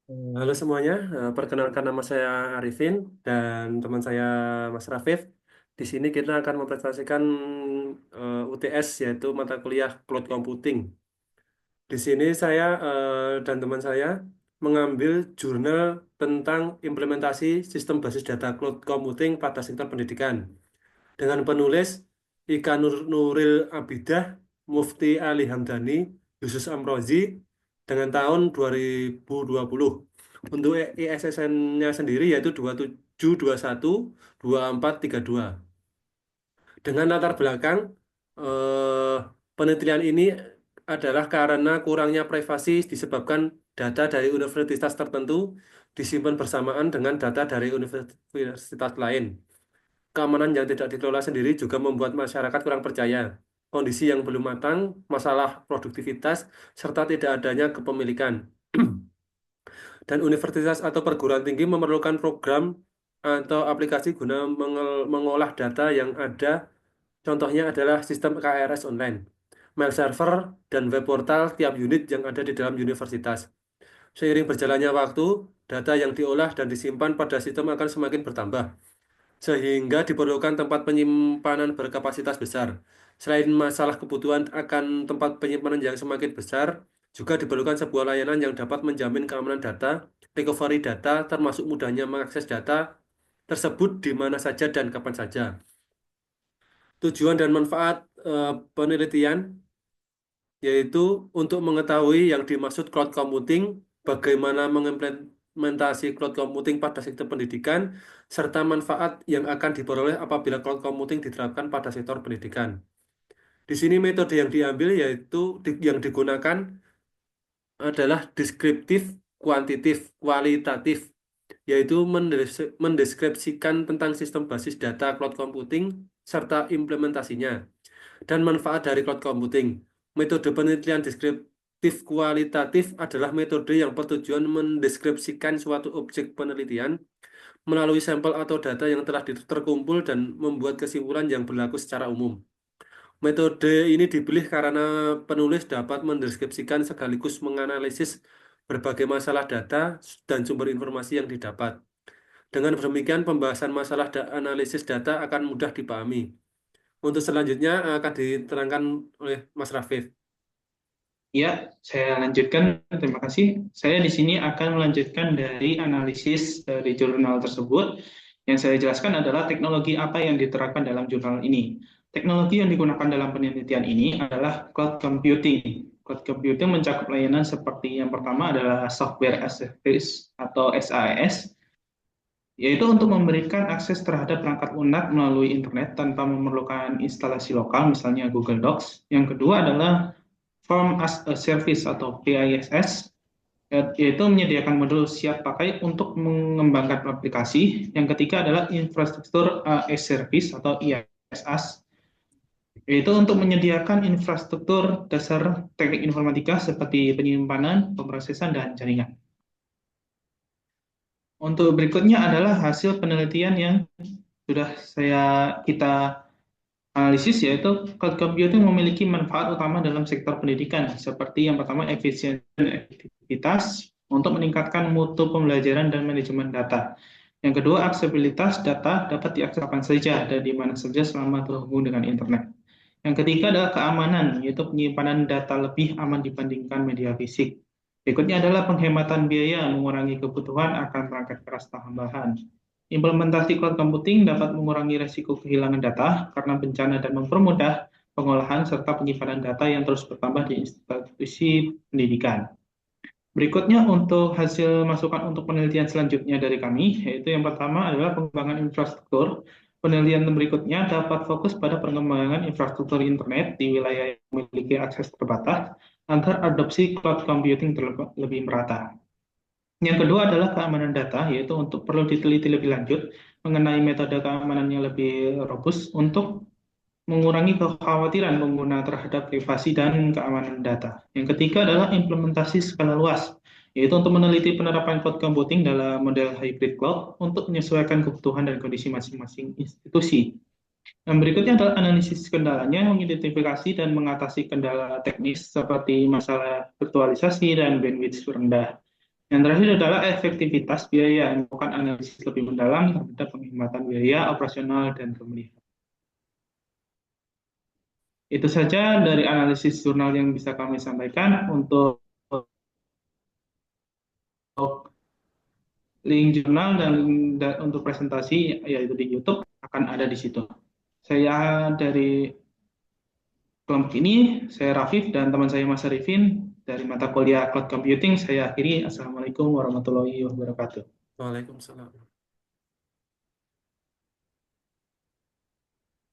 Halo semuanya, perkenalkan nama saya Arifin dan teman saya Mas Rafif. Di sini kita akan mempresentasikan UTS yaitu mata kuliah Cloud Computing. Di sini saya dan teman saya mengambil jurnal tentang implementasi sistem basis data cloud computing pada sektor pendidikan dengan penulis Ika Nuril Abidah, Mufti Ali Hamdani, Yusuf Amrozi dengan tahun 2020. Untuk ISSN-nya sendiri yaitu 27212432. Dengan latar belakang eh, penelitian ini adalah karena kurangnya privasi disebabkan data dari universitas tertentu disimpan bersamaan dengan data dari universitas lain. Keamanan yang tidak dikelola sendiri juga membuat masyarakat kurang percaya. Kondisi yang belum matang, masalah produktivitas, serta tidak adanya kepemilikan. Dan universitas atau perguruan tinggi memerlukan program atau aplikasi guna mengolah data yang ada. Contohnya adalah sistem KRS online, mail server, dan web portal tiap unit yang ada di dalam universitas. Seiring berjalannya waktu, data yang diolah dan disimpan pada sistem akan semakin bertambah sehingga diperlukan tempat penyimpanan berkapasitas besar. Selain masalah kebutuhan akan tempat penyimpanan yang semakin besar, juga diperlukan sebuah layanan yang dapat menjamin keamanan data, recovery data, termasuk mudahnya mengakses data tersebut di mana saja dan kapan saja. Tujuan dan manfaat penelitian yaitu untuk mengetahui yang dimaksud cloud computing, bagaimana mengimplementasi cloud computing pada sektor pendidikan, serta manfaat yang akan diperoleh apabila cloud computing diterapkan pada sektor pendidikan. Di sini metode yang diambil yaitu yang digunakan adalah deskriptif, kuantitatif, kualitatif, yaitu mendeskripsikan tentang sistem basis data cloud computing serta implementasinya dan manfaat dari cloud computing. Metode penelitian deskriptif kualitatif adalah metode yang bertujuan mendeskripsikan suatu objek penelitian melalui sampel atau data yang telah terkumpul dan membuat kesimpulan yang berlaku secara umum. Metode ini dipilih karena penulis dapat mendeskripsikan sekaligus menganalisis berbagai masalah data dan sumber informasi yang didapat. Dengan demikian, pembahasan masalah analisis data akan mudah dipahami. Untuk selanjutnya akan diterangkan oleh Mas Rafif. Ya, saya lanjutkan. Terima kasih. Saya di sini akan melanjutkan dari analisis dari jurnal tersebut. Yang saya jelaskan adalah teknologi apa yang diterapkan dalam jurnal ini. Teknologi yang digunakan dalam penelitian ini adalah cloud computing. Cloud computing mencakup layanan seperti yang pertama adalah software as a service atau SaaS, yaitu untuk memberikan akses terhadap perangkat lunak melalui internet tanpa memerlukan instalasi lokal, misalnya Google Docs. Yang kedua adalah Form as a Service atau PISS, yaitu menyediakan modul siap pakai untuk mengembangkan aplikasi. Yang ketiga adalah infrastruktur as service atau IaaS, yaitu untuk menyediakan infrastruktur dasar teknik informatika seperti penyimpanan, pemrosesan, dan jaringan. Untuk berikutnya adalah hasil penelitian yang sudah kita analisis, yaitu cloud computing memiliki manfaat utama dalam sektor pendidikan, seperti yang pertama efisiensi dan efektivitas untuk meningkatkan mutu pembelajaran dan manajemen data. Yang kedua, aksesibilitas data dapat diakses kapan saja dan di mana saja selama terhubung dengan internet. Yang ketiga adalah keamanan, yaitu penyimpanan data lebih aman dibandingkan media fisik. Berikutnya adalah penghematan biaya, mengurangi kebutuhan akan perangkat keras tambahan. Implementasi cloud computing dapat mengurangi risiko kehilangan data karena bencana dan mempermudah pengolahan serta penyimpanan data yang terus bertambah di institusi pendidikan. Berikutnya untuk hasil masukan untuk penelitian selanjutnya dari kami, yaitu yang pertama adalah pengembangan infrastruktur. Penelitian berikutnya dapat fokus pada pengembangan infrastruktur internet di wilayah yang memiliki akses terbatas agar adopsi cloud computing lebih merata. Yang kedua adalah keamanan data, yaitu untuk perlu diteliti lebih lanjut mengenai metode keamanan yang lebih robust untuk mengurangi kekhawatiran pengguna terhadap privasi dan keamanan data. Yang ketiga adalah implementasi skala luas, yaitu untuk meneliti penerapan cloud computing dalam model hybrid cloud untuk menyesuaikan kebutuhan dan kondisi masing-masing institusi. Yang berikutnya adalah analisis kendalanya, mengidentifikasi dan mengatasi kendala teknis seperti masalah virtualisasi dan bandwidth rendah. Yang terakhir adalah efektivitas biaya, melakukan analisis lebih mendalam terhadap penghematan biaya operasional dan pemeliharaan. Itu saja dari analisis jurnal yang bisa kami sampaikan. Untuk link jurnal dan untuk presentasi yaitu di YouTube akan ada di situ. Saya dari kelompok ini, saya Rafif dan teman saya Mas Arifin dari mata kuliah Cloud Computing. Saya akhiri. Assalamualaikum warahmatullahi wabarakatuh. Waalaikumsalam.